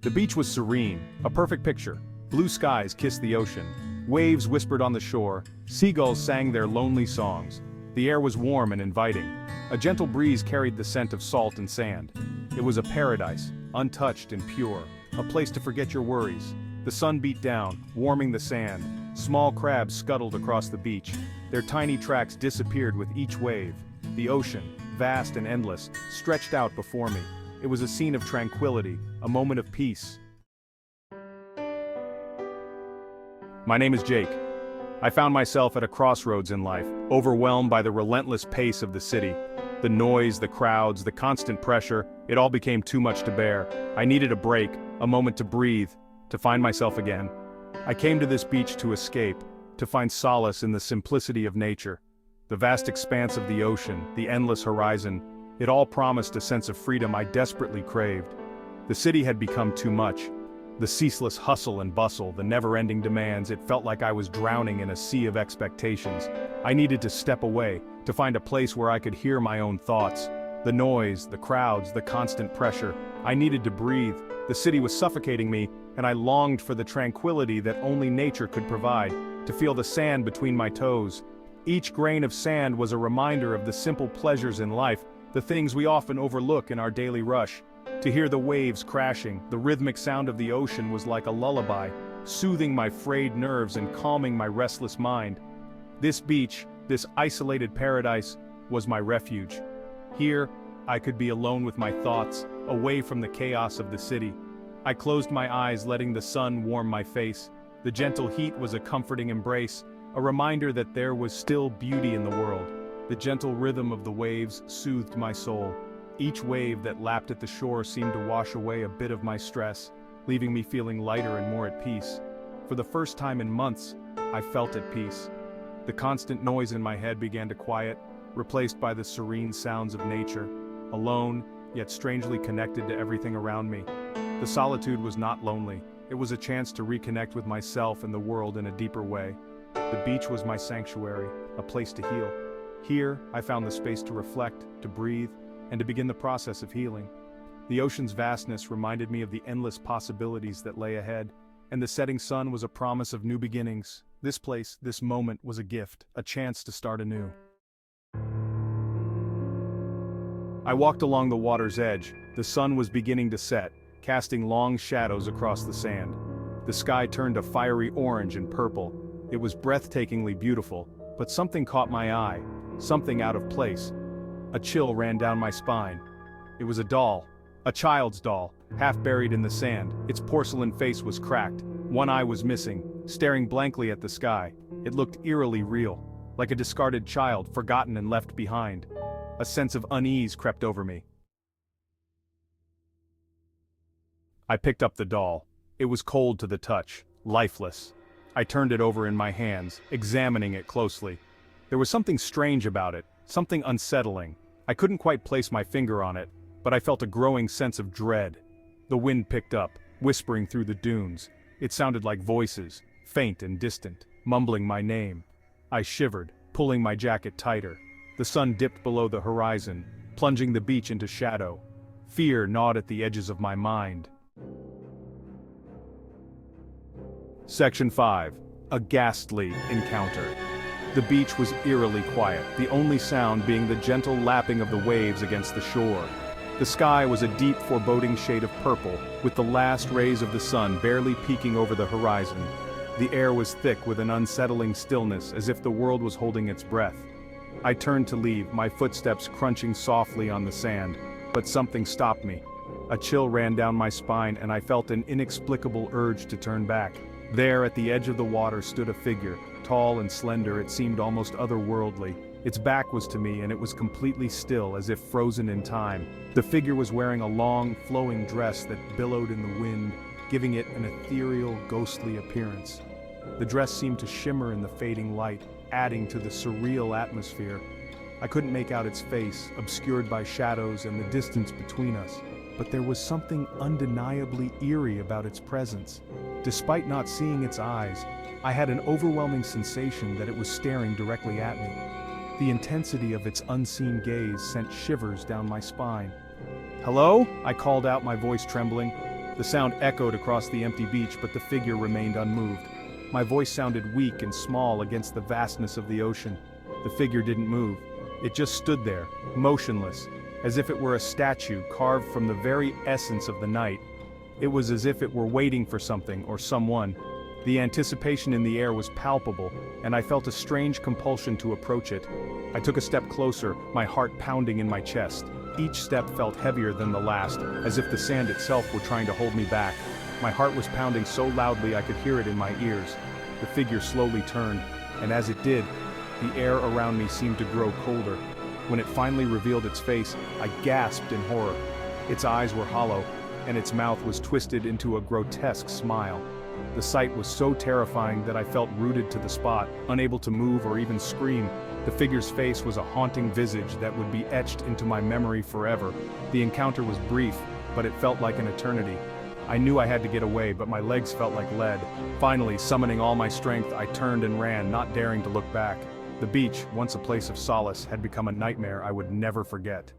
The beach was serene, a perfect picture. Blue skies kissed the ocean. Waves whispered on the shore. Seagulls sang their lonely songs. The air was warm and inviting. A gentle breeze carried the scent of salt and sand. It was a paradise, untouched and pure. A place to forget your worries. The sun beat down, warming the sand. Small crabs scuttled across the beach. Their tiny tracks disappeared with each wave. The ocean, vast and endless, stretched out before me. It was a scene of tranquility, a moment of peace. My name is Jake. I found myself at a crossroads in life, overwhelmed by the relentless pace of the city. The noise, the crowds, the constant pressure, it all became too much to bear. I needed a break, a moment to breathe, to find myself again. I came to this beach to escape, to find solace in the simplicity of nature. The vast expanse of the ocean, the endless horizon, it all promised a sense of freedom I desperately craved. The city had become too much. The ceaseless hustle and bustle, the never-ending demands, it felt like I was drowning in a sea of expectations. I needed to step away, to find a place where I could hear my own thoughts. The noise, the crowds, the constant pressure. I needed to breathe. The city was suffocating me, and I longed for the tranquility that only nature could provide, to feel the sand between my toes. Each grain of sand was a reminder of the simple pleasures in life, the things we often overlook in our daily rush. To hear the waves crashing, the rhythmic sound of the ocean was like a lullaby, soothing my frayed nerves and calming my restless mind. This beach, this isolated paradise, was my refuge. Here, I could be alone with my thoughts, away from the chaos of the city. I closed my eyes, letting the sun warm my face. The gentle heat was a comforting embrace, a reminder that there was still beauty in the world. The gentle rhythm of the waves soothed my soul. Each wave that lapped at the shore seemed to wash away a bit of my stress, leaving me feeling lighter and more at peace. For the first time in months, I felt at peace. The constant noise in my head began to quiet, replaced by the serene sounds of nature, alone, yet strangely connected to everything around me. The solitude was not lonely. It was a chance to reconnect with myself and the world in a deeper way. The beach was my sanctuary, a place to heal. Here, I found the space to reflect, to breathe, and to begin the process of healing. The ocean's vastness reminded me of the endless possibilities that lay ahead, and the setting sun was a promise of new beginnings. This place, this moment, was a gift, a chance to start anew. I walked along the water's edge. The sun was beginning to set, casting long shadows across the sand. The sky turned a fiery orange and purple. It was breathtakingly beautiful, but something caught my eye, something out of place. A chill ran down my spine. It was a doll, a child's doll, half buried in the sand. Its porcelain face was cracked. One eye was missing, staring blankly at the sky. It looked eerily real, like a discarded child, forgotten and left behind. A sense of unease crept over me. I picked up the doll. It was cold to the touch, lifeless. I turned it over in my hands, examining it closely. There was something strange about it, something unsettling. I couldn't quite place my finger on it, but I felt a growing sense of dread. The wind picked up, whispering through the dunes. It sounded like voices, faint and distant, mumbling my name. I shivered, pulling my jacket tighter. The sun dipped below the horizon, plunging the beach into shadow. Fear gnawed at the edges of my mind. Section 5. A ghastly encounter. The beach was eerily quiet, the only sound being the gentle lapping of the waves against the shore. The sky was a deep, foreboding shade of purple, with the last rays of the sun barely peeking over the horizon. The air was thick with an unsettling stillness, as if the world was holding its breath. I turned to leave, my footsteps crunching softly on the sand, but something stopped me. A chill ran down my spine, and I felt an inexplicable urge to turn back. There, at the edge of the water, stood a figure. Tall and slender, it seemed almost otherworldly. Its back was to me, and it was completely still, as if frozen in time. The figure was wearing a long, flowing dress that billowed in the wind, giving it an ethereal, ghostly appearance. The dress seemed to shimmer in the fading light, adding to the surreal atmosphere. I couldn't make out its face, obscured by shadows and the distance between us, but there was something undeniably eerie about its presence. Despite not seeing its eyes, I had an overwhelming sensation that it was staring directly at me. The intensity of its unseen gaze sent shivers down my spine. "Hello?" I called out, my voice trembling. The The sound echoed across the empty beach, but the figure remained unmoved. My voice sounded weak and small against the vastness of the ocean. The figure didn't move. It just stood there, motionless, as if it were a statue carved from the very essence of the night. It was as if it were waiting for something or someone. The anticipation in the air was palpable, and I felt a strange compulsion to approach it. I took a step closer, my heart pounding in my chest. Each step felt heavier than the last, as if the sand itself were trying to hold me back. My heart was pounding so loudly I could hear it in my ears. The figure slowly turned, and as it did, the air around me seemed to grow colder. When it finally revealed its face, I gasped in horror. Its eyes were hollow, and its mouth was twisted into a grotesque smile. The sight was so terrifying that I felt rooted to the spot, unable to move or even scream. The figure's face was a haunting visage that would be etched into my memory forever. The encounter was brief, but it felt like an eternity. I knew I had to get away, but my legs felt like lead. Finally, summoning all my strength, I turned and ran, not daring to look back. The beach, once a place of solace, had become a nightmare I would never forget.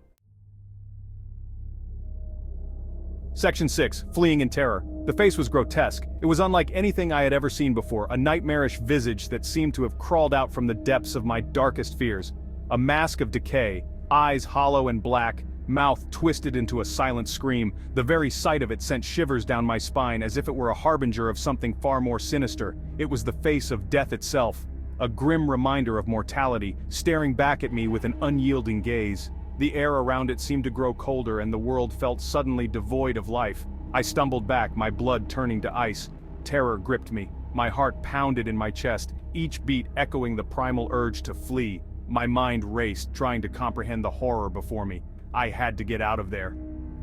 Section 6. Fleeing in terror. The face was grotesque. It was unlike anything I had ever seen before, a nightmarish visage that seemed to have crawled out from the depths of my darkest fears. A mask of decay, eyes hollow and black, mouth twisted into a silent scream. The very sight of it sent shivers down my spine as if it were a harbinger of something far more sinister. It was the face of death itself, a grim reminder of mortality, staring back at me with an unyielding gaze. The air around it seemed to grow colder and the world felt suddenly devoid of life. I stumbled back, my blood turning to ice. Terror gripped me. My heart pounded in my chest, each beat echoing the primal urge to flee. My mind raced, trying to comprehend the horror before me. I had to get out of there.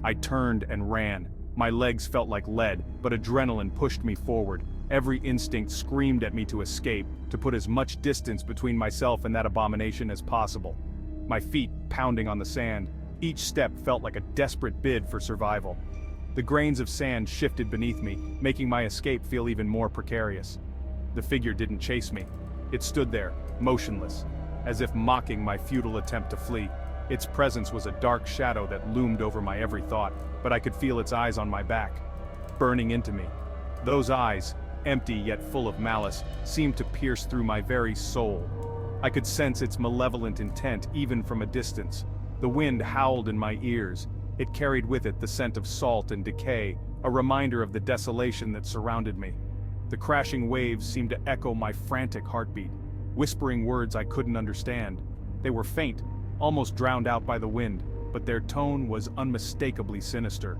I turned and ran. My legs felt like lead, but adrenaline pushed me forward. Every instinct screamed at me to escape, to put as much distance between myself and that abomination as possible. My feet pounding on the sand, each step felt like a desperate bid for survival. The grains of sand shifted beneath me, making my escape feel even more precarious. The figure didn't chase me. It stood there, motionless, as if mocking my futile attempt to flee. Its presence was a dark shadow that loomed over my every thought, but I could feel its eyes on my back, burning into me. Those eyes, empty yet full of malice, seemed to pierce through my very soul. I could sense its malevolent intent even from a distance. The wind howled in my ears. It carried with it the scent of salt and decay, a reminder of the desolation that surrounded me. The crashing waves seemed to echo my frantic heartbeat, whispering words I couldn't understand. They were faint, almost drowned out by the wind, but their tone was unmistakably sinister.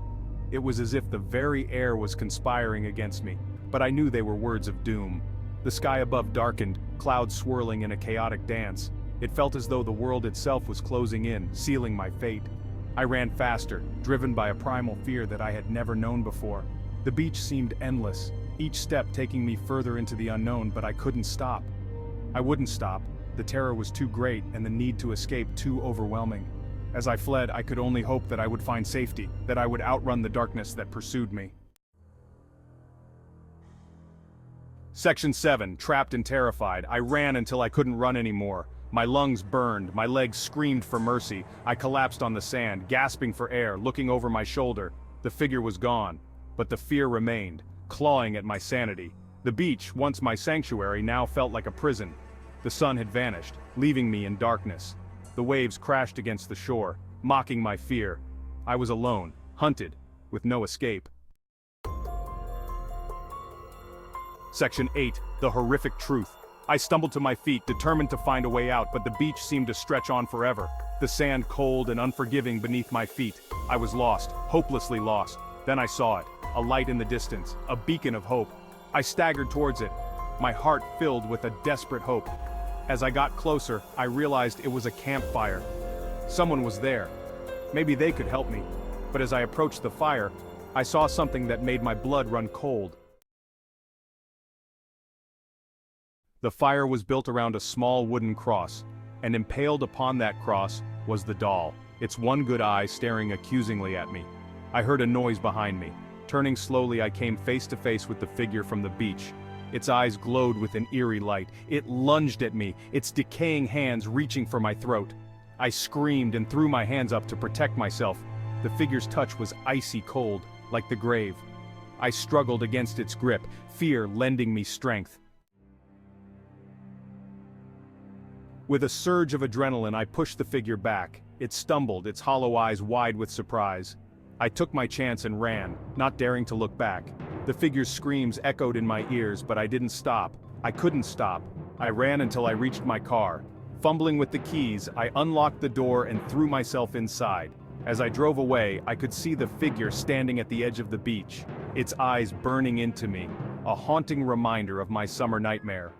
It was as if the very air was conspiring against me, but I knew they were words of doom. The sky above darkened, clouds swirling in a chaotic dance. It felt as though the world itself was closing in, sealing my fate. I ran faster, driven by a primal fear that I had never known before. The beach seemed endless, each step taking me further into the unknown, but I couldn't stop. I wouldn't stop. The terror was too great and the need to escape too overwhelming. As I fled, I could only hope that I would find safety, that I would outrun the darkness that pursued me. Section 7. Trapped and terrified. I ran until I couldn't run anymore. My lungs burned, my legs screamed for mercy. I collapsed on the sand, gasping for air, looking over my shoulder. The figure was gone, but the fear remained, clawing at my sanity. The beach, once my sanctuary, now felt like a prison. The sun had vanished, leaving me in darkness. The waves crashed against the shore, mocking my fear. I was alone, hunted, with no escape. Section 8. The horrific truth. I stumbled to my feet, determined to find a way out, but the beach seemed to stretch on forever. The sand cold and unforgiving beneath my feet. I was lost, hopelessly lost. Then I saw it, a light in the distance, a beacon of hope. I staggered towards it, my heart filled with a desperate hope. As I got closer, I realized it was a campfire. Someone was there. Maybe they could help me. But as I approached the fire, I saw something that made my blood run cold. The fire was built around a small wooden cross, and impaled upon that cross was the doll, its one good eye staring accusingly at me. I heard a noise behind me. Turning slowly, I came face to face with the figure from the beach. Its eyes glowed with an eerie light. It lunged at me, its decaying hands reaching for my throat. I screamed and threw my hands up to protect myself. The figure's touch was icy cold, like the grave. I struggled against its grip, fear lending me strength. With a surge of adrenaline, I pushed the figure back. It stumbled, its hollow eyes wide with surprise. I took my chance and ran, not daring to look back. The figure's screams echoed in my ears, but I didn't stop. I couldn't stop. I ran until I reached my car. Fumbling with the keys, I unlocked the door and threw myself inside. As I drove away, I could see the figure standing at the edge of the beach, its eyes burning into me, a haunting reminder of my summer nightmare.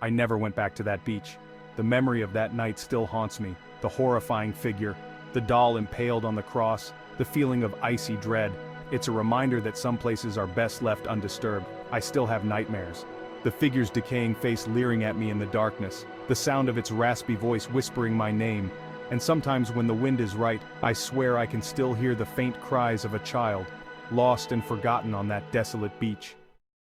I never went back to that beach. The memory of that night still haunts me, the horrifying figure, the doll impaled on the cross, the feeling of icy dread. It's a reminder that some places are best left undisturbed. I still have nightmares. The figure's decaying face leering at me in the darkness, the sound of its raspy voice whispering my name, and sometimes when the wind is right, I swear I can still hear the faint cries of a child, lost and forgotten on that desolate beach.